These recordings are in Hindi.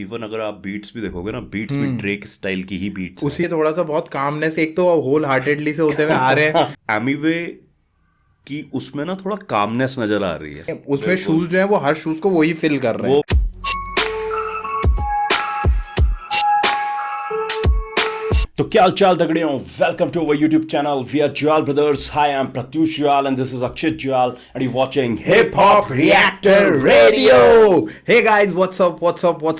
इवन अगर आप बीट्स भी देखोगे ना, बीट्स भी ड्रेक स्टाइल की ही बीट्स उसी थोड़ा सा बहुत कामनेस, एक तो होल हार्टेडली से होते हुए आ रहे हैं एमीवे की उसमें ना थोड़ा कामनेस नजर आ रही है। उसमें शूज जो है वो हर शूज को वही फिल कर रहे हैं। तो क्या हाल चाल तगड़ियों, welcome to our YouTube channel we are Jwal brothers. Hi, I am Pratyush Jwal and this is Akshit Jwal and you watching hip hop reactor radio. Hey guys, what's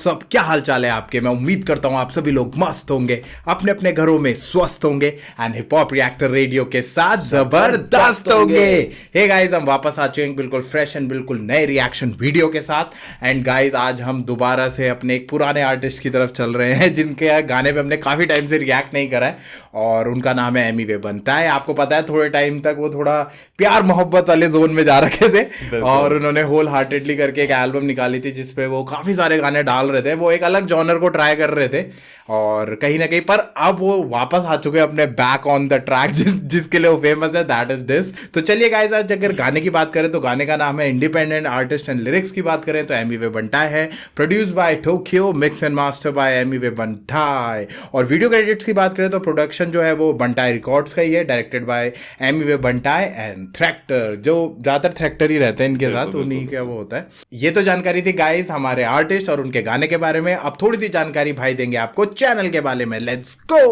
up, क्या हाल चाल है आपके। मैं उम्मीद करता हूं आप सभी लोग मस्त होंगे, अपने अपने घरों में स्वस्थ होंगे and hip hop reactor radio के साथ जबरदस्त होंगे। हे गाइस, हम वापस आ चुके हैं बिल्कुल फ्रेश एंड बिल्कुल नए रिएक्शन वीडियो के साथ। एंड गाइस, आज हम दोबारा से अपने एक पुराने आर्टिस्ट की तरफ चल रहे हैं जिनके गाने पे हमने काफी टाइम से रिएक्ट नहीं करा है, और उनका नाम है एमीवे बनता है। आपको पता है थोड़े टाइम तक वो थोड़ा प्यार मोहब्बत वाले जोन में जा रखे थे और उन्होंने होल हार्टेडली करके एक एल्बम निकाली थी जिसपे वो काफी सारे गाने डाल रहे थे। वो एक अलग जॉनर को ट्राई कर रहे थे और कहीं ना कहीं पर अब वो वापस आ चुके हैं अपने बैक ऑन द ट्रैक जिसके लिए वो फेमस है, दैट इज दिस। तो चलिए गाइस, आज अगर गाने की बात करें तो गाने का नाम है इंडिपेंडेंट आर्टिस्ट एंड लिरिक्स की बात करें तो एमीवे बंटाई है, produce by Tokyo, mix and master by Emiway Bantai. और वीडियो क्रेडिट्स की बात करें तो प्रोडक्शन जो है वो बंटाई रिकॉर्ड्स का ही है, directed by Emiway Bantai and Thractor, जो ज्यादातर थ्रैक्टर ही रहते हैं इनके साथ, उन्हीं का वो होता है। ये तो जानकारी थी गाइस हमारे आर्टिस्ट और उनके गाने के बारे में। अब थोड़ी सी जानकारी भाई देंगे आपको चैनल के बारे में। Let's go.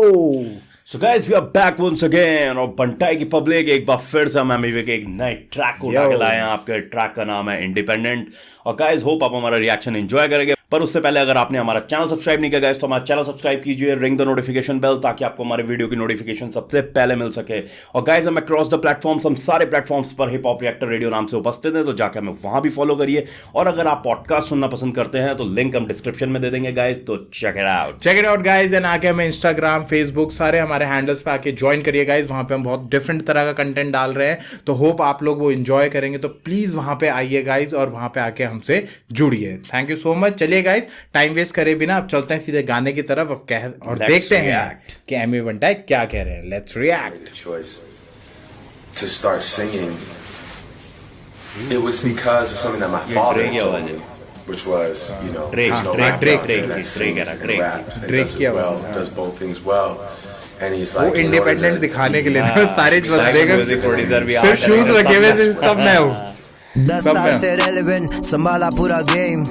So guys, we are back once again और बंटाई की पब्लिक एक बार फिर से हम एमीवे के एक नए ट्रैक को उठा के लाए हैं। आपके ट्रैक का नाम है इंडिपेंडेंट। और गाइस, होप आप हमारा रिएक्शन एंजॉय करेंगे। पर उससे पहले अगर आपने हमारा चैनल सब्सक्राइब नहीं किया गाइस तो हमारा चैनल सब्सक्राइब कीजिए, रिंग द नोटिफिकेशन बेल, ताकि आपको हमारे वीडियो की नोटिफिकेशन सबसे पहले मिल सके। और गाइस, हम अक्रॉस द प्लेटफॉर्म्स, हम सारे प्लेटफॉर्म्स पर हिप हॉप रिएक्टर रेडियो नाम से उपस्थित है, तो जाकर हमें वहां भी फॉलो करिए। और अगर आप पॉडकास्ट सुनना पसंद करते हैं तो लिंक हम डिस्क्रिप्शन में दे देंगे गाइस, तो check it out guys. And आके हमें इंस्टाग्राम, फेसबुक, सारे हमारे हैंडल्स पे आके ज्वाइन करिए गाइस। वहां पे हम बहुत डिफरेंट तरह का कंटेंट डाल रहे हैं, तो होप आप लोग वो एंजॉय करेंगे। तो प्लीज वहां पे आइए गाइस और वहां पे आके हमसे जुड़िए। Thank you so much. चलिए गाइस, टाइम वेस्ट करे बिना अब चलते हैं सीधे गाने की तरफ और देखते हैं कि एमीवे बंटाई क्या कह रहे हैं। Let's react. To start singing, it was because of something that my father told me, which was, you know, there's no rap out there that sings and raps and does it well, does both things well. And he's like, वो इंडिपेंडेंट दिखाने के लिए सारे सिर्फ शूज रखे हुए सब में हूँ। 10 साल से रेलेवेंट संभाला पूरा गेम,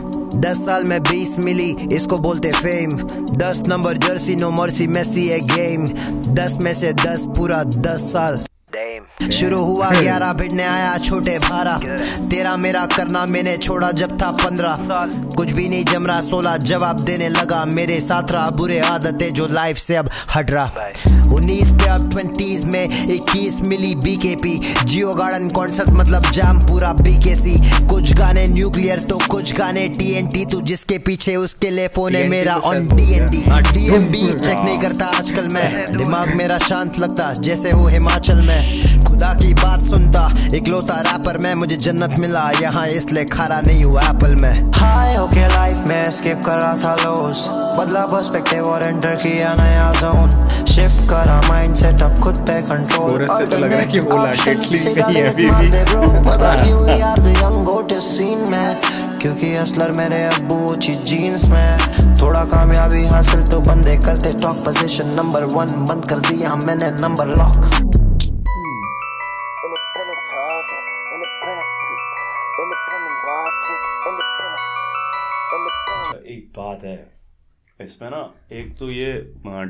10 साल में 20 मिली इसको बोलते fame. 10 number jersey, no mercy, Messi है गेम। 10 में से 10 पूरा 10 साल। शुरू हुआ 11, भिड़ने आया छोटे भारा। तेरा मेरा करना मैंने छोड़ा जब था 15। कुछ भी नहीं जम रहा, 16 जवाब देने लगा। मेरे साथ रहा बुरे आदतें जो लाइफ से अब हट रहा। 19 पे अब 20s में 21 मिली बीकेपी। जियो गार्डन कॉन्सर्ट मतलब जाम पूरा बीकेसी। कुछ गाने न्यूक्लियर तो कुछ गाने TNT। तू जिसके पीछे उसके लिए फोन है मेरा ऑन DND। DMB चेक नहीं करता आजकल मैं, दिमाग मेरा शांत लगता जैसे हो हिमाचल में। खुदा की बात सुनता इकलौता रैपर मैं, मुझे जन्नत मिला यहाँ इसलिए खारा नहीं हूँ एप्पल में। हाई होके लाइफ में स्किप कर रहा था लोस, बदला पर्सपेक्टिव और एंटर किया नया जोन। शिफ्ट करा माइंड सेट अब खुद पे कंट्रोल। तो लग रहा है कि वो क्योंकि असलर मेरे अब्बू चीज जीन्स में। थोड़ा कामयाबी हासिल तो बंदे करते टॉक, पोजीशन नंबर 1 बंद कर दिया मैंने नंबर लॉक। एक बात है इसमें ना, एक तो ये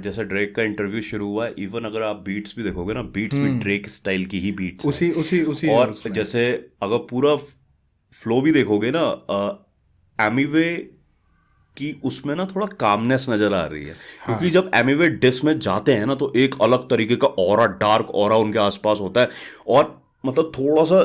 जैसे ड्रेक का इंटरव्यू शुरू हुआ है, इवन अगर आप बीट्स भी देखोगे ना, बीट्स भी ड्रेक स्टाइल की ही बीट्स उसी और जैसे अगर पूरा फ्लो भी देखोगे ना, एमीवे की उसमें ना थोड़ा कामनेस नजर आ रही है। क्योंकि जब एमीवे डिस में जाते हैं ना तो एक अलग तरीके का ऑरा, डार्क ऑरा उनके आसपास होता है और मतलब थोड़ा सा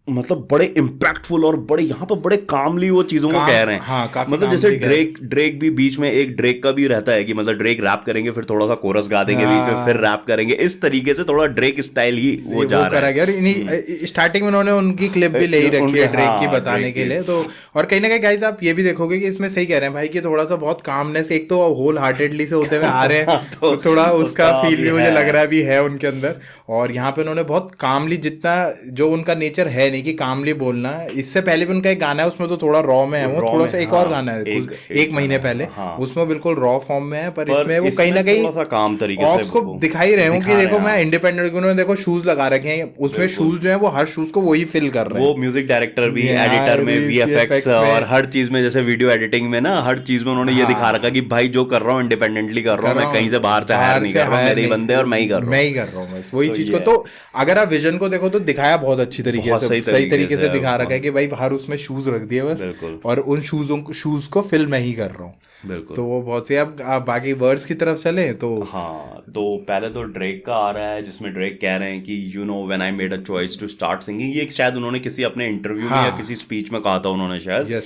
मतलब बड़े इम्पैक्टफुल और बड़े यहाँ पर बड़े कामली वो चीजों को कह रहे हैं। हाँ, मतलब जैसे ड्रेक भी बीच में एक ड्रेक का भी रहता है कि मतलब ड्रेक रैप करेंगे फिर थोड़ा सा कोरस गा देंगे बीच में फिर रैप करेंगे, इस तरीके से थोड़ा ड्रेक स्टाइल ही वो जा रहा है। स्टार्टिंग में उन्होंने उनकी क्लिप भी ले ही रखी है ड्रेक की बताने के लिए। तो और कहीं ना कहीं गाइस आप ये भी देखोगे कि इसमें सही कह रहे हैं भाई कि थोड़ा सा बहुत कामनेस, एक तो होल हार्टेडली से होते हुए आ रहे हैं तो थोड़ा उसका फील भी मुझे लग रहा है भी है उनके अंदर। और यहाँ पे उन्होंने बहुत कामली, जितना जो उनका नेचर है नहीं नहीं कि कामली बोलना, इससे पहले भी उनका एक गाना है उसमें तो थोड़ा रॉ में है, वो थोड़ा सा एक और गाना है एक महीने पहले, उसमें बिल्कुल रॉ फॉर्म में है, पर इसमें वो कहीं ना कहीं काम तरीके से ऑप्स को दिखाई रहे हूँ कि देखो मैं इंडिपेंडेंट, उन्होंने देखो शूज लगा रखे हैं, उसमें शूज जो है वो हर शूज को वही फिल कर रहे हैं, वो म्यूजिक डायरेक्टर भी, एडिटर में, वीएफएक्स और हर चीज में, जैसे वीडियो एडिटिंग में ना, हर चीज में उन्होंने ये दिखा रखा कि भाई जो कर रहा हूँ इंडिपेंडेंटली कर रहा हूँ, मैं कहीं से बाहर से हायर नहीं कर रहा हूँ, मेरे ही बंदे और मैं ही कर रहा हूँ बस वही चीज को। तो अगर आप विजन को देखो तो दिखाया बहुत अच्छी तरीके से, सही तरीके से दिखा रखा है कि भाई बाहर उसमें शूज रख दिए बस, और उन शूज को फिल मैं ही कर रहा हूँ, बिल्कुल। तो वो बहुत सही। अब बाकी वर्ड्स की तरफ चले तो हाँ, तो पहले तो ड्रेक का आ रहा है जिसमें ड्रेक कह रहे हैं कि you know when I made a choice to start singing, ये शायद उन्होंने किसी अपने इंटरव्यू में या किसी स्पीच में कहा था उन्होंने शायद,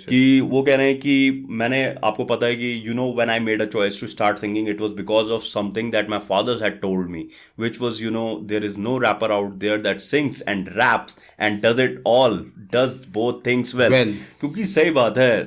कि वो कह रहे हैं कि मैंने, आपको पता है कि you know when I made a choice to start singing it was because of something that my father's had told me which was you know there is no rapper out there that sings and raps and does both things well. क्योंकि सही बात है,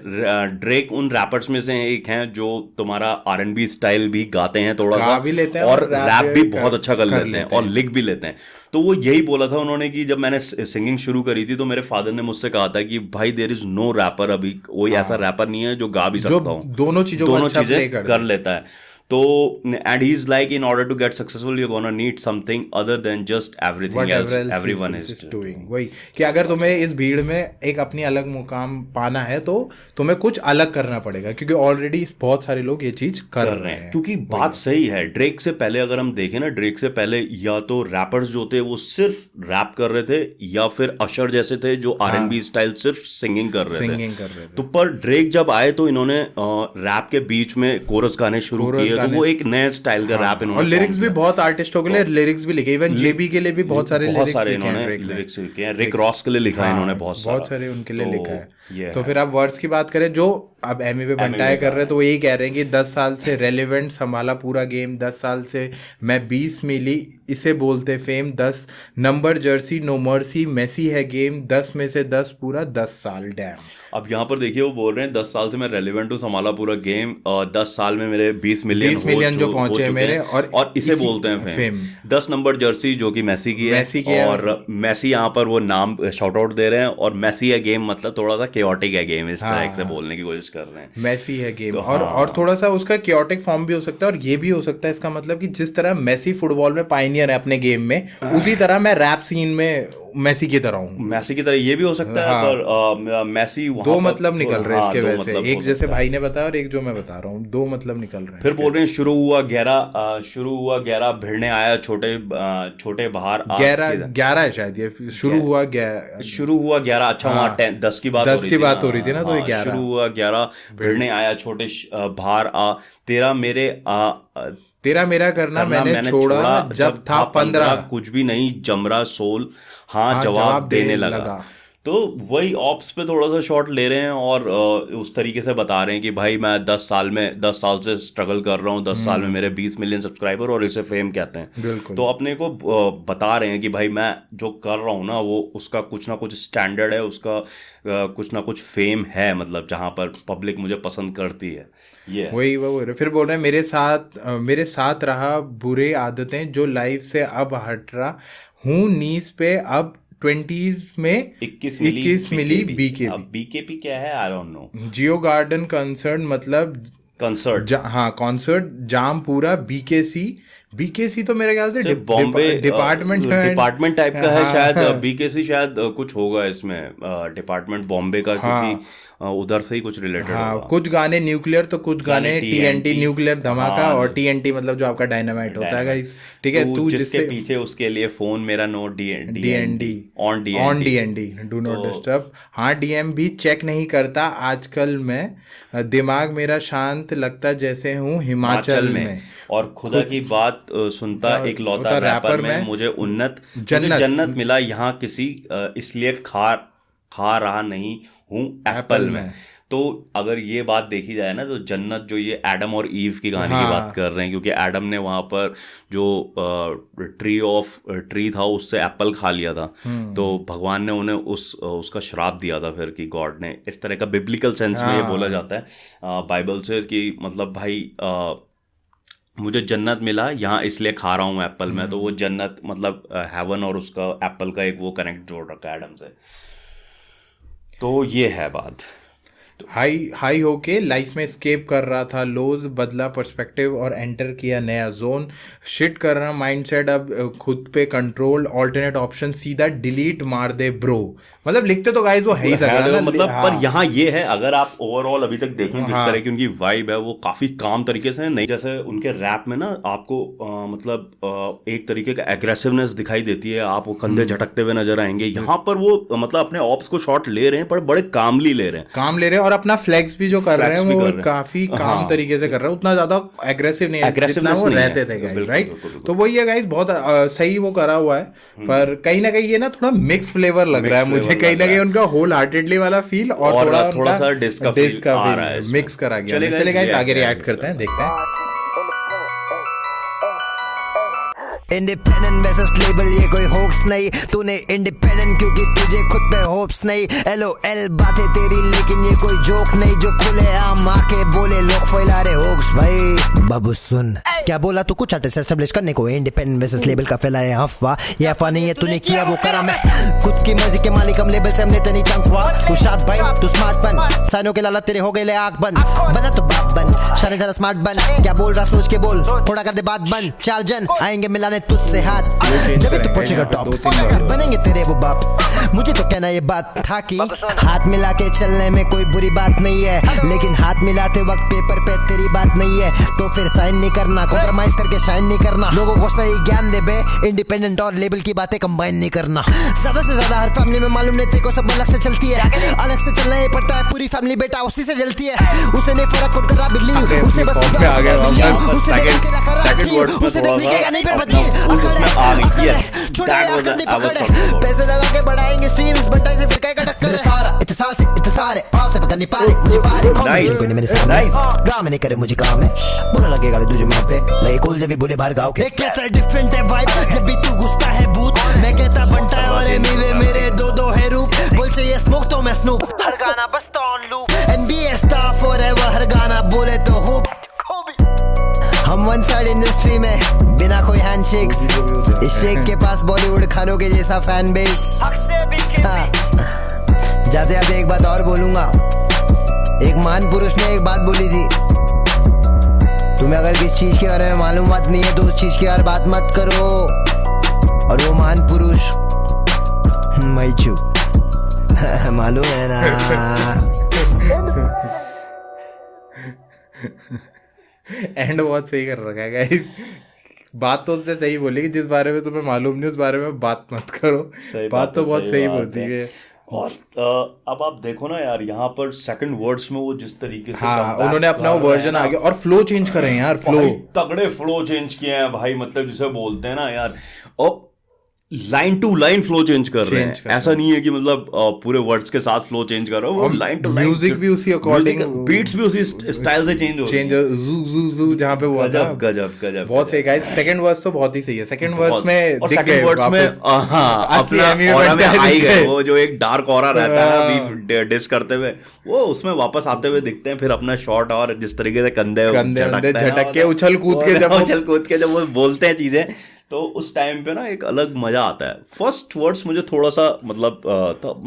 ड्रेक उन रैपर्स में से एक हैं जो तुम्हारा R&B स्टाइल भी गाते हैं थोड़ा सा भी लेते हैं और रैप भी बहुत अच्छा कर लेते हैं और लिख भी लेते हैं। तो वो यही बोला था उन्होंने कि जब मैंने सिंगिंग शुरू करी थी तो मेरे फादर ने मुझसे कहा था कि भाई देयर इज नो रैपर, अभी कोई ऐसा रैपर नहीं है जो गा भी सकता हूँ, दोनों चीजें कर लेता है। तो and he is like in order to get successful you gonna need something other than just everything else everyone is doing. वही कि अगर तुम्हें इस भीड़ में एक अपनी अलग मुकाम पाना है तो तुम्हें कुछ अलग करना पड़ेगा, क्योंकि ऑलरेडी बहुत सारे लोग ये चीज कर रहे हैं। क्योंकि बात सही है, ड्रेक से पहले अगर हम देखें ना, ड्रेक से पहले या तो रैपर्स जो थे वो सिर्फ रैप कर रहे थे या फिर अशर जैसे थे जो R&B स्टाइल सिर्फ सिंगिंग कर रहे थे। तो पर ड्रेक जब आए तो इन्होंने रैप के बीच में कोरस गाने शुरू किए, तो वो एक नए स्टाइल का रैप इन्होंने, और लिरिक्स भी बहुत आर्टिस्टों के लिए लिरिक्स भी लिखे, इवन जेबी के लिए भी बहुत सारे इन्होंने लिरिक्स लिखे हैं, रिक रॉस के लिए लिखा है इन्होंने बहुत सारे उनके लिए लिखा है। तो फिर आप वर्ड्स की बात करें, जो अब एमी पे बंटाए कर रहे हैं, तो वो यही कह रहे हैं कि 10 साल से रेलेवेंट संभाला पूरा गेम, 10 साल से मैं 20 मिली इसे बोलते fame, 10 number jersey no mercy Messi है गेम, 10 में से 10 पूरा 10 साल डैम। अब यहाँ पर देखिए वो बोल रहे हैं 10 साल से मैं रेलेवेंट हूँ, संभाला पूरा गेम, और 10 साल में मेरे 20 मिलियन जो पहुंचे मेरे, और इसे बोलते हैं फेम। 10 नंबर जर्सी जो कि मेसी की है, और मेसी यहाँ पर वो नाम शॉर्ट आउट दे रहे हैं, और मेसी है गेम मतलब थोड़ा सा केओटिक है गेम, इस तरह से बोलने की कोशिश कर रहे हैं, मेसी है गेम। तो और थोड़ा सा उसका केओटिक फॉर्म भी हो सकता है, और ये भी हो सकता है इसका मतलब कि जिस तरह मेसी फुटबॉल में पायनियर है अपने गेम में, उसी तरह मैं रैप सीन में मेसी की तरह हूँ, मेसी की तरह ये भी हो सकता है। पर मेसी दो मतलब निकल रहे हैं इसके वजह से, एक जैसे भाई ने बताया और एक जो मैं बता रहा हूँ, दो मतलब निकल रहे हैं। फिर बोल रहे हैं शुरू हुआ 11 भिड़ने आया छोटे बाहर 11 है शायद, ये शुरू हुआ 11। अच्छा वहाँ 10 की बात हो रही थी ना, तो ये 11 शुरू हुआ 11 भिड़ने आया छोटे बाहर आ, तेरा मेरा करना मैंने छोड़ा जब था 15, कुछ भी नहीं जमरा सोल, हाँ जवाब देने लगा। तो वही ऑप्स पे थोड़ा सा शॉट ले रहे हैं और उस तरीके से बता रहे हैं कि भाई मैं 10 साल से स्ट्रगल कर रहा हूँ, 10 साल में मेरे 20 मिलियन सब्सक्राइबर, और इसे फेम कहते हैं। तो अपने को बता रहे हैं कि भाई मैं जो कर रहा हूँ ना वो उसका कुछ ना कुछ स्टैंडर्ड है, उसका कुछ ना कुछ फेम है, मतलब जहाँ पर पब्लिक मुझे पसंद करती है। वही फिर बोल रहे हैं मेरे साथ रहा बुरे आदतें जो लाइफ से अब हट रहा हूँ, नीज पे अब 20s में 21 मिली बीकेपी क्या है I don't know. Jio garden concert मतलब कंसर्ट, हाँ कॉन्सर्ट जाम पूरा, बीकेसी तो मेरे ख्याल से बॉम्बे डिपार्टमेंट टाइप का है शायद। हाँ, बीकेसी शायद कुछ होगा इसमें, डिपार्टमेंट बॉम्बे का, क्योंकि उधर से ही कुछ रिलेटेड होगा। कुछ गाने न्यूक्लियर तो कुछ गाने TNT न्यूक्लियर धमाका, और TNT मतलब जो आपका डायनामाइट होता है गाइस, ठीक है। तू जिसके पीछे उसके लिए फोन मेरा no DND on DND do not disturb. हाँ DM भी चेक नहीं करता आजकल मैं, दिमाग मेरा शांत लगता जैसे हूँ हिमाचल में, और खुदा की बात सुनता एक लौता रैपर में, मुझे जन्नत मिला यहाँ किसी, इसलिए खा रहा नहीं हूँ एप्पल में। तो अगर ये बात देखी जाए ना, तो जन्नत जो ये एडम और ईव की कहानी की बात कर रहे हैं, क्योंकि एडम ने वहां पर जो ट्री था उससे एप्पल खा लिया था, तो भगवान ने उन्हें उसका श्राप दिया था फिर, कि गॉड ने, इस तरह का बिब्लिकल सेंस में ये बोला जाता है बाइबल से, कि मतलब भाई मुझे जन्नत मिला यहाँ इसलिए खा रहा हूँ एप्पल में, तो वो जन्नत मतलब हेवन और उसका एप्पल का एक वो कनेक्ट जोड़ रखा है एडम से। तो ये है बात। हाई हाई होके लाइफ में स्केप कर रहा था, लोज बदला पर्सपेक्टिव और एंटर किया नया जोन, शिट करना माइंडसेट अब खुद पे कंट्रोल, ऑल्टरनेट ऑप्शन सीधा डिलीट मार दे ब्रो। मतलब लिखते तो गाइस वो है ही था मतलब हाँ। पर यहाँ ये है, अगर आप ओवरऑल अभी तक देखें जिस तरह की उनकी वाइब है वो काफी काम तरीके से नहीं, जैसे उनके रैप में ना आपको मतलब एक तरीके का एग्रेसिवनेस दिखाई देती है, आप वो कंधे झटकते हुए नजर आएंगे। यहाँ पर वो मतलब अपने ऑप्स को शॉट ले रहे हैं पर बड़े कामली ले रहे हैं और अपना फ्लेक्स भी जो कर रहे हैं वो काफी काम तरीके से कर रहे हैं, उतना ज्यादा एग्रेसिव नहीं है जितना वो रहते थे गाइस, राइट। तो वही है गाइस, बहुत सही वो करा हुआ है, पर कहीं ना कहीं ये ना थोड़ा मिक्स फ्लेवर लग रहा है मुझे, कहीं ना कहीं उनका होल हार्टेडली वाला फील और थोड़ा सा डिस्क का फील मिक्स करा गया। चले गाइस आगे रिएक्ट करते हैं, देखते हैं। इंडिपेंडेंट वर्सेस लेबल ये कोई होक्स नहीं, तूने इंडिपेंडेंट क्योंकि तुझे खुद पे होप्स नहीं। LOL बातें तेरी लेकिन ये कोई जोक नहीं, जो खुले आम आके बोले लोग फैला रहे होक्स। भाई बाबू सुन क्या बोला तू, कुछ आर्टिस्ट एस्टेब्लिश करने को इंडिपेंडेंट वर्सेस लेबल का फैलाए अफवाह, ये अफवाह नहीं है तूने किया वो करा मैं, खुद की मर्जी के मालिक हम लेबल से हमने तेरी तनख्वाह। तू शाद भाई तू स्मार्ट बन, साइनों के लाला तेरे हो गए ले आंख बंद, बना तो बाप बन शाने जरा स्मार्ट बन, क्या बोल रहा सोच के बोल, थोड़ा कर दे बात बंद, 4 जन आएंगे मिलाने तुझसे हाथ, जब भी तू पहुंचेगा टॉप बनेंगे तेरे वो बाप। मुझे तो कहना ये बात था कि हाथ मिला के चलने में कोई बुरी बात नहीं है, लेकिन हाथ मिलाते वक्त पेपर पे तेरी बात नहीं है तो फिर साइन नहीं करना, कॉम्प्रोमाइज करके शाइन नहीं करना, लोगों को सही ज्ञान दे बे, इंडिपेंडेंट और लेबल की बातें कंबाइन नहीं करना। ज्यादा से ज्यादा हर फैमिली में मालूम नहीं तेरे को सब अलग से चलती है, अलग से चलना ही पड़ता है, पूरी फैमिली बेटा उसी से जलती है, उसे नहीं फर्क कौन करा बिल्ली, उसे बस उसे देखने के नहीं पे बदली छोटे आकर नहीं पकड़े, पैसे लगा के बढ़ाएंगे स्ट्रीम्स बंटाई से फिर का टक्कर सारा इत्तेसाल से इत्तेसारे आप से पकड़ नहीं पा रहे मुझे पा रहे कोई नहीं मेरे सामने ड्रामा नहीं करे मुझे काम है, बुरा लगेगा तुझे मां पे लगे कूल जब भी बोले बाहर गाँव के कहता है डिफरेंट है वाइब, जब भी तू घुसता है भूत मैं कहता बनता है और मीवे मेरे दो है रूप, बोल से ये स्मोक तो मैं स्नूप, हर गाना बजता on loop NBA star forever, हर गाना बोले तो होप। हम वन साइड इंडस्ट्री में बिना कोई हैंडशेक्स, इस शेख के पास बॉलीवुड खानों के जैसा फैन बेस। जाते जाते एक बात और बोलूंगा, एक महान पुरुष ने एक बात बोली थी, तुम्हें अगर किस चीज के बारे में मालूमात नहीं है तो उस चीज की यार बात मत करो, और वो महान पुरुष मैं चुप मालूम है ना। एंड बहुत सही कर रखा है गाइस, बात तो उसने सही बोली कि जिस बारे में तुम्हें मालूम नहीं उस बारे में बात मत करो, बात तो बहुत सही बोलती है। और अब आप देखो ना यार, यहाँ पर सेकंड वर्ड्स में वो जिस तरीके से उन्होंने अपना वो वर्जन आगे और फ्लो चेंज करे हैं यार, फ्लो तगड़े फ्लो चेंज किए हैं भाई, मतलब जिसे बोलते हैं ना यार, और line to line flow change कर रहे हैं, ऐसा नहीं है कि मतलब पूरे वर्ड्स के साथ फ्लो चेंज कर रहे हो, लाइन टू लाइन म्यूजिक भी उसी अकॉर्डिंग, बीट्स भी उसी स्टाइल से चेंज हो रहे हैं, जू जू जू जहां पे हुआ था, गजब बहुत सही गाइस। सेकंड वर्स तो बहुत ही सही है, सेकंड वर्स में और सेकंड वर्स में अपना ऑरा में आई गए, वो जो एक डार्क ऑरा रहता है अभी डिस करते हुए, वो उसमें वापस आते हुए दिखते हैं, फिर अपना शॉट और जिस तरीके से कंधे झटक के उछल कूद के जब वो बोलते हैं चीजें, तो उस टाइम पे ना एक अलग मजा आता है। फर्स्ट वर्ड्स मुझे थोड़ा सा मतलब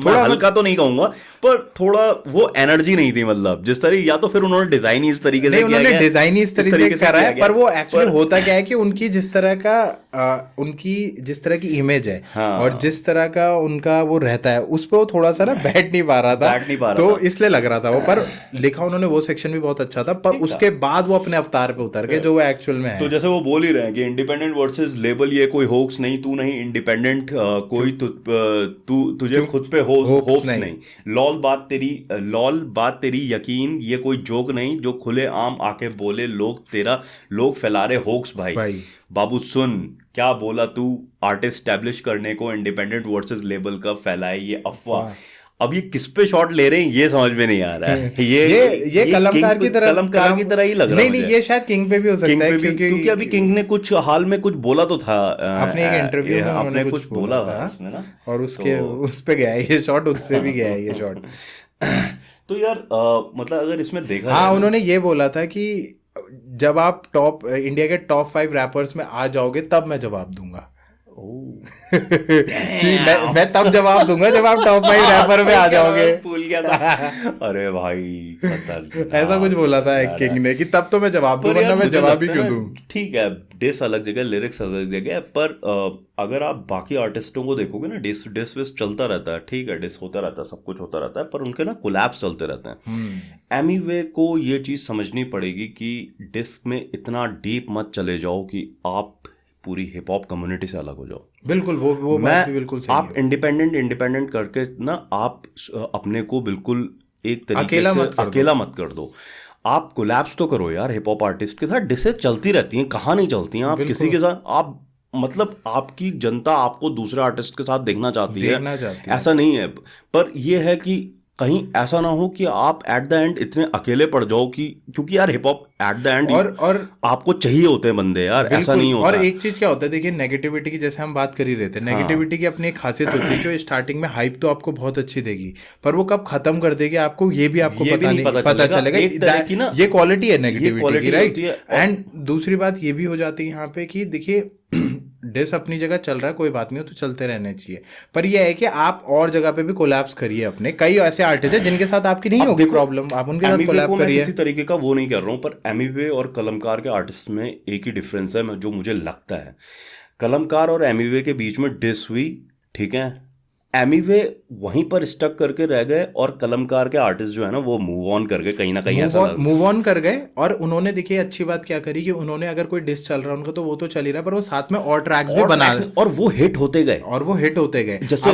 मैं हल्का तो नहीं कहूंगा, पर थोड़ा वो एनर्जी नहीं थी, मतलब जिस तरह, या तो फिर उन्होंने डिजाइन इस तरीके से उन्होंने डिजाइन इस तरीके से करा है, पर वो एक्चुअली होता क्या है कि उनकी जिस तरह का उनकी जिस तरह की इमेज है, और जिस तरह का उनका वो रहता है उस पर वो थोड़ा सा ना बैठ नहीं पा रहा था, तो इसलिए लग रहा था वो, पर लिखा उन्होंने वो सेक्शन भी बहुत अच्छा था, पर उसके बाद वो अपने अवतार पे उतर गए जो वो एक्चुअल में है। तो जैसे वो बोल ही रहे हैं कि इंडिपेंडेंट वर्सेस लेबल, ये कोई होक्स नहीं, तू नहीं इंडिपेंडेंट, कोई तुझे खुद पे होप्स नहीं, लॉल बात तेरी यकीन, ये कोई जोक नहीं, जो खुले आम आके बोले लोग फैला रहे होक्स भाई। बाबू सुन क्या बोला तू, आर्टिस्ट स्टैब्लिश करने को इंडिपेंडेंट वर्सेस लेबल का फैलाए ये अफवाह। अब ये किस पे शॉट ले रहे हैं ये समझ में नहीं आ रहा है, ये कलमकार की तरह ही लग रहा है। नहीं, ये शायद किंग पे भी हो सकता है, क्योंकि अभी किंग ने कुछ हाल में कुछ बोला तो था, अपने एक इंटरव्यू में आपने कुछ बोला था इसमें ना, और उसके उस पे गया है ये शॉट, उस पे भी गया है ये शॉट। तो यार मतलब अगर इसमें देखा, हाँ, उन्होंने ये बोला था कि जब आप टॉप इंडिया के टॉप 5 रैपर्स में आ जाओगे तब मैं जवाब दूंगा। कि मैं तब जवाब दूंगा जब आप टॉप 5 रैपर में आ जाओगे। भूल गया था। अरे भाई ऐसा कुछ बोला था एक किंग ने कि तब तो मैं जवाब दूं, वरना मैं जवाब ही क्यों दूं। ठीक है, डिस अलग जगह, लिरिक्स अलग जगह, पर अगर आप बाकी आर्टिस्टों को देखोगे ना, डिस विस चलता रहता है, ठीक है, डिस होता रहता है, सब कुछ होता रहता है, पर उनके ना कोलैप्स चलते रहते हैं। एमीवे को ये चीज समझनी पड़ेगी कि डिस में इतना डीप मत चले जाओ कि आप पूरी हिप हॉप कम्युनिटी से अलग हो जाओ। बिल्कुल, वो बात भी बिल्कुल सही आप है। इंडिपेंडेंट करके ना आप अपने को बिल्कुल एक तरीके अकेला से अकेला मत कर दो। आप कोलैप्स तो करो यार हिप हॉप आर्टिस्ट के साथ, डिसेज चलती रहती हैं, कहाँ नहीं चलती हैं। आप किसी के साथ आप मतलब आपकी जनता आपको दूसरे आर्टिस्ट के साथ देखना चाहती है, ऐसा नहीं है, पर यह है कि कहीं ऐसा ना हो कि आप एट द एंड इतने अकेले पड़ जाओ कि, क्योंकि यार hip hop at the end और आपको चाहिए होते हैं बंदे यार, ऐसा नहीं होता। और एक चीज क्या होता है, देखिए नेगेटिविटी की जैसे हम बात कर ही रहे थे, नेगेटिविटी की अपनी एक खासियत होती है कि स्टार्टिंग में हाइप तो आपको बहुत अच्छी देगी, पर वो कब खत्म कर देगी आपको ये भी आपको पता चलेगा। ये क्वालिटी है नेगेटिविटी की, राइट। एंड दूसरी बात ये भी हो जाती है यहाँ पे कि देखिए डिस अपनी जगह चल रहा है, कोई बात नहीं, तो चलते रहने चाहिए, पर यह है कि आप और जगह पे भी कोलैप्स करिए अपने। कई ऐसे आर्टिस्ट हैं जिनके साथ आपकी नहीं होगी प्रॉब्लम, आप उनके साथ कोलैब करिए। किसी तरीके का वो नहीं कर रहा हूँ, पर एमीवे और कलमकार के आर्टिस्ट में एक ही डिफरेंस है जो मुझे लगता है। कलमकार और एमीवे के बीच में डिस हुई, ठीक है, एमीवे वहीं पर स्टक करके रह गए और कलमकार के आर्टिस्ट जो है ना वो मूव ऑन कर गए, कहीं ना कहीं ऐसा मूव ऑन कर गए। और उन्होंने देखिए अच्छी बात क्या करी कि उन्होंने अगर कोई डिस चल रहा है उनका तो वो तो चल ही रहा है, पर वो साथ में और ट्रैक्स भी बना और वो हिट होते गए। जैसे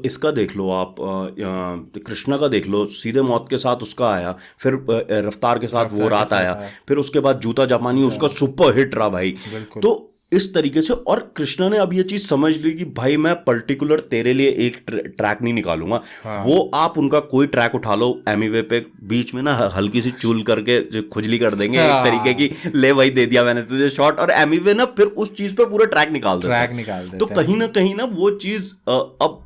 इसका देख लो आप, कृष्णा का देख लो, सीधे मौत के साथ उसका आया, फिर रफ्तार के साथ वो रात आया, फिर उसके बाद जूता जापानी उसका सुपर हिट रहा भाई। तो इस तरीके से, और कृष्णा ने अब ये चीज समझ ली कि भाई मैं पर्टिकुलर तेरे लिए एक ट्रैक नहीं निकालूंगा। वो आप उनका कोई ट्रैक उठा लो एमीवे पे, बीच में ना हल्की सी चूल करके जो खुजली कर देंगे एक तरीके की, ले वही दे दिया मैंने तुझे शॉट, और एमीवे ना फिर उस चीज पे पूरा ट्रैक निकाल देते। तो कहीं ना वो चीज अब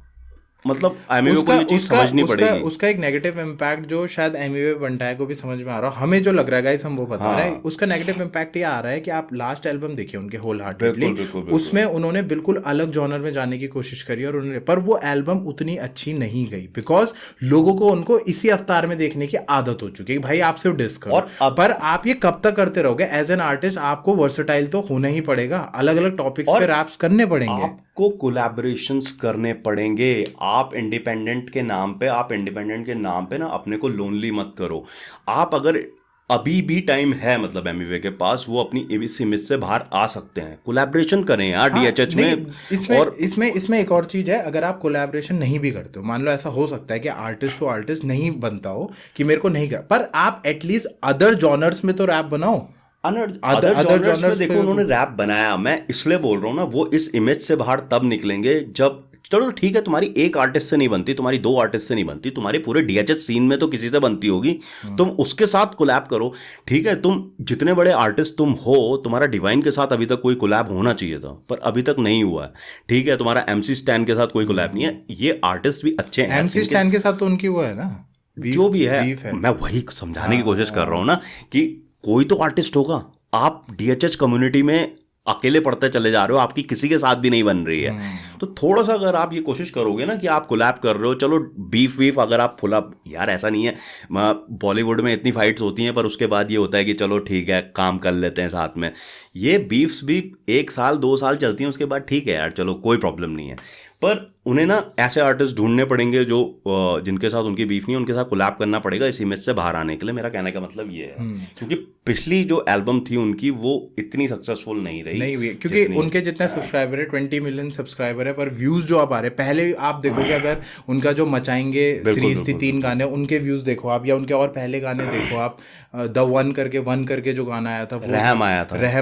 मतलब एमीवे को ये चीज समझनी पड़ेगी। उसका एक नेगेटिव इम्पैक्ट जो शायद एमीवे बंटाए को भी समझ में आ रहा है, हमें जो लग रहा है गाइस हम वो बता रहे हैं, उसका नेगेटिव इम्पैक्ट ये आ रहा है कि आप लास्ट एल्बम देखिए उनके होल हार्टेडली, उसमें उन्होंने बिल्कुल अलग जॉनर में जाने की कोशिश करी और उन्होंने, पर वो एल्बम उतनी अच्छी नहीं गई बिकॉज लोगों को उनको इसी अवतार में देखने की आदत हो चुकी है कि भाई आप सिर्फ डिस करो। और पर आप ये कब तक करते रहोगे? एज एन आर्टिस्ट आपको वर्सेटाइल तो होना ही पड़ेगा, अलग अलग टॉपिक्स पे रैप्स करने पड़ेंगे, आपको कोलैबोरेशंस करने पड़ेंगे। आप इंडिपेंडेंट के नाम पे ना अपने को लोनली मत करो। आप अगर अभी भी टाइम है, मतलब एमीवे के पास, वो अपनी इस इमेज से बाहर आ सकते हैं, कोलैबोरेशन करें यार डीएचएच में। इसमें एक और चीज है, अगर आप कोलैबोरेशन नहीं भी करते हो, मान लो ऐसा हो सकता है कि आर्टिस्ट तो आर्टिस्ट नहीं बनता हो कि मेरे को नहीं कर, पर आप एटलीस्ट अदर जॉनर्स में तो रैप बनाओ। अदर जॉनर्स में देखो उन्होंने रैप बनाया, मैं इसलिए बोल रहा हूँ ना, वो इस इमेज से बाहर तब निकलेंगे जब, चलो ठीक है तुम्हारी एक आर्टिस्ट से नहीं बनती, तुम्हारी 2 आर्टिस्ट से नहीं बनती, तुम्हारे पूरे डीएचएच सीन में तो किसी से बनती होगी, तुम उसके साथ कोलैब करो, ठीक है। तुम जितने बड़े आर्टिस्ट तुम हो, तुम्हारा डिवाइन के साथ अभी तक कोई कोलैब होना चाहिए था, पर अभी तक नहीं हुआ है, ठीक है। तुम्हारा एमसी स्टैन के साथ कोई कोलैब नहीं है, ये आर्टिस्ट भी अच्छे हैं। एमसी स्टैन के साथ तो उनकी वो है ना, जो भी है, मैं वही समझाने की कोशिश कर रहा हूँ ना कि कोई तो आर्टिस्ट होगा। आप डीएचएच कम्युनिटी में अकेले पढ़ते चले जा रहे हो, आपकी किसी के साथ भी नहीं बन रही है, तो थोड़ा सा अगर आप ये कोशिश करोगे ना कि आप कोलैब कर रहे हो, चलो बीफ वीफ अगर आप फुल अप, यार ऐसा नहीं है, बॉलीवुड में इतनी फाइट्स होती हैं, पर उसके बाद ये होता है कि चलो ठीक है काम कर लेते हैं साथ में। ये बीफ्स भी 1 साल 2 साल चलती हैं, उसके बाद ठीक है यार चलो कोई प्रॉब्लम नहीं है, पर उन्हें ना ऐसे आर्टिस्ट ढूंढने पड़ेंगे जो जिनके साथ उनकी बीफ नहीं, उनके साथ कोलैब करना पड़ेगा इस इमेज से बाहर आने के लिए। मेरा कहने का मतलब ये है, क्योंकि पिछली जो एल्बम थी उनकी वो इतनी सक्सेसफुल नहीं हुई, क्योंकि उनके जितने सब्सक्राइबर है 20 मिलियन सब्सक्राइबर है, पर व्यूज जो आप आ रहे हैं, पहले आप देखोगे अगर उनका जो मचाएंगे सीरीज थी 3 गाने, उनके व्यूज देखो आप, या उनके और पहले गाने देखो आप, द वन करके जो गाना आया था, रहम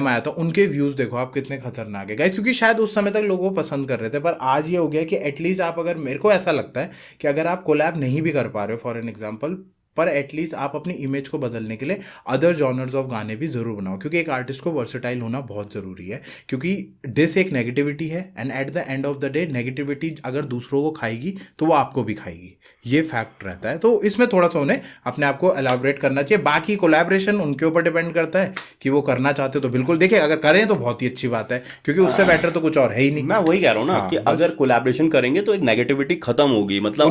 आया था, उनके व्यूज देखो आप कितने खतरनाक है गाइस, क्योंकि शायद उस समय तक लोगों पसंद कर रहे थे, पर आज ये हो गया कि एटलीस्ट आप, अगर मेरे को ऐसा लगता है कि अगर आप कोलैब नहीं भी कर पा रहे हो, फॉर एन एग्जांपल पर एटलीस्ट आप अपनी इमेज को बदलने के लिए अदर जॉनर्स ऑफ गाने भी जरूर बनाओ, क्योंकि एक आर्टिस्ट को वर्सेटाइल होना बहुत ज़रूरी है, क्योंकि डिस एक नेगेटिविटी है and at the end of the day negativity अगर दूसरों को खाएगी तो वो आपको भी खाएगी, ये फैक्ट रहता है। तो इसमें थोड़ा सा उन्हें अपने आप को एलाबोरेट करना चाहिए। बाकी कोलैबोरेशन उनके ऊपर डिपेंड करता है कि वो करना चाहते हो तो बिल्कुल देखिए, अगर करें तो बहुत ही अच्छी बात है, क्योंकि उससे बेटर तो कुछ और है ही नहीं। मैं वही कह रहा हूँ ना कि अगर कोलैबोरेशन करेंगे तो एक नेगेटिविटी खत्म होगी, मतलब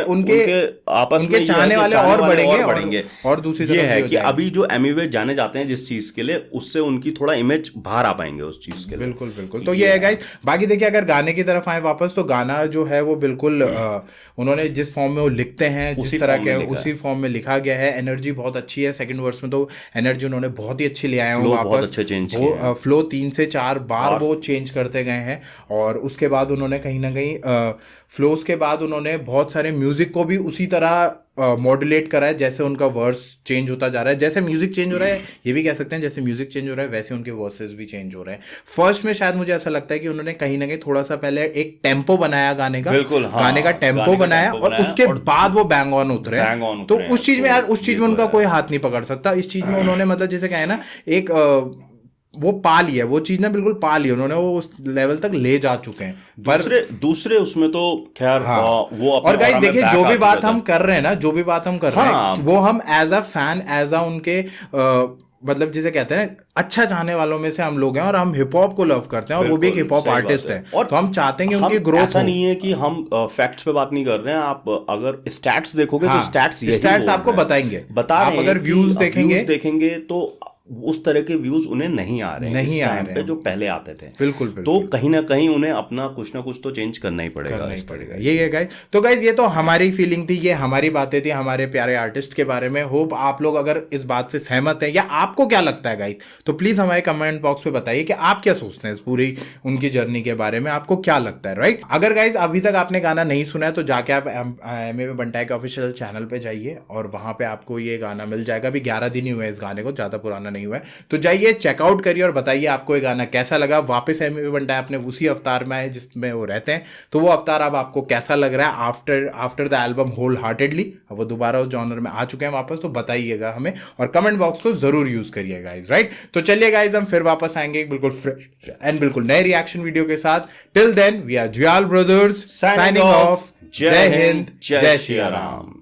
उनके चाहने वाले और बढ़ेंगे और दूसरी ये है कि अभी जो एमिवे जाने जाते हैं जिस चीज के लिए, उससे उनकी थोड़ा इमेज बाहर आ पाएंगे उस चीज के लिए। बिल्कुल बिल्कुल। तो ये है गाइस। बाकी देखिए अगर गाने की तरफ आए वापस, तो गाना जो है वो बिल्कुल उन्होंने जिस फॉर्म में वो लिखते हैं, जिस तरह के उसी फॉर्म में लिखा गया है। एनर्जी बहुत अच्छी है, सेकंड वर्स में तो एनर्जी उन्होंने बहुत ही अच्छी ले आए हैं वापस, बहुत अच्छे चेंज किए हैं। फ्लो 3 से 4 बार वो चेंज करते गए हैं, और उसके बाद उन्होंने कहीं ना कहीं फ्लोज के बाद उन्होंने बहुत सारे म्यूजिक को भी उसी तरह मॉड्यूलेट करा है, जैसे उनका वर्स चेंज होता जा रहा है, जैसे म्यूजिक चेंज हो रहा है, ये भी कह सकते हैं जैसे म्यूजिक चेंज हो रहा है वैसे उनके वर्सेस भी चेंज हो रहे हैं। फर्स्ट में शायद मुझे ऐसा लगता है कि उन्होंने कहीं ना कहीं थोड़ा सा पहले एक टेम्पो बनाया गाने का, बिल्कुल, हाँ, गाने का टेम्पो बनाया और उसके बाद वो बैंग ऑन उतरे। तो उस चीज में यार, उस चीज में उनका कोई हाथ नहीं पकड़ सकता। इस चीज में उन्होंने मतलब जैसे कहे ना, एक वो पा लिया, वो चीज ना बिल्कुल पा लिया उन्होंने, वो उस लेवल तक ले जा चुके हैं। दूसरे उसमें तो खैर हाँ। वो और गाइस देखिए, जो भी बात हम कर रहे हैं ना, जो भी बात हम कर रहे हैं, वो हम as a fan, as a उनके मतलब जिसे कहते हैं अच्छा चाहने वालों में से हम लोग हैं, और हम हिप हॉप को लव करते हैं, और वो भी एक हिप हॉप आर्टिस्ट है, और तो हम चाहते हैं कि उनकी ग्रोथ। ऐसा नहीं है कि हम फैक्ट्स पे बात नहीं कर रहे हैं। आप अगर स्टैट्स देखोगे तो स्टैट्स आपको बताएंगे, आप अगर व्यूज देखेंगे तो उस तरह के व्यूज उन्हें नहीं आ रहे हैं जो पहले आते थे। बिल्कुल। तो कहीं ना कहीं उन्हें अपना कुछ ना कुछ तो चेंज करना ही पड़ेगा। ये है गाइस। तो गाइस ये तो हमारी फीलिंग थी, ये हमारी बातें थी हमारे प्यारे आर्टिस्ट के बारे में। होप आप लोग अगर इस बात से सहमत हैं, या आपको क्या लगता है गाइस, तो प्लीज हमारे कमेंट बॉक्स में बताइए कि आप क्या सोचते हैं इस पूरी उनकी जर्नी के बारे में, आपको क्या लगता है, राइट। अगर गाइस अभी तक आपने गाना नहीं सुना है तो जाके आप एमएवे बंटाई के ऑफिशियल चैनल पे जाइए, और वहां पे आपको ये गाना मिल जाएगा। अभी 11 दिन ही हुए इस गाने को, ज्यादा पुराना नहीं हुआ है। तो जाइए चेकआउट करिए और बताइए आपको ये गाना कैसा लगा। वापस एमएवे बंटाई अपने उसी अवतार में है जिसमें वो रहते हैं, तो वो अवतार अब आपको कैसा लग रहा है after the album wholeheartedly. अब वो दोबारा उस जॉनर में आ चुके हैं वापस, तो बताइएगा हमें, और कमेंट बॉक्स को जरूर यूज करिए गाइज, राइट। तो चलिए गाइज, हम फिर वापस आएंगे बिल्कुल फ्रेश एंड बिल्कुल नए रिएक्शन वीडियो के साथ। Till then we are Jwal brothers signing off. जय हिंद, जय श्री राम।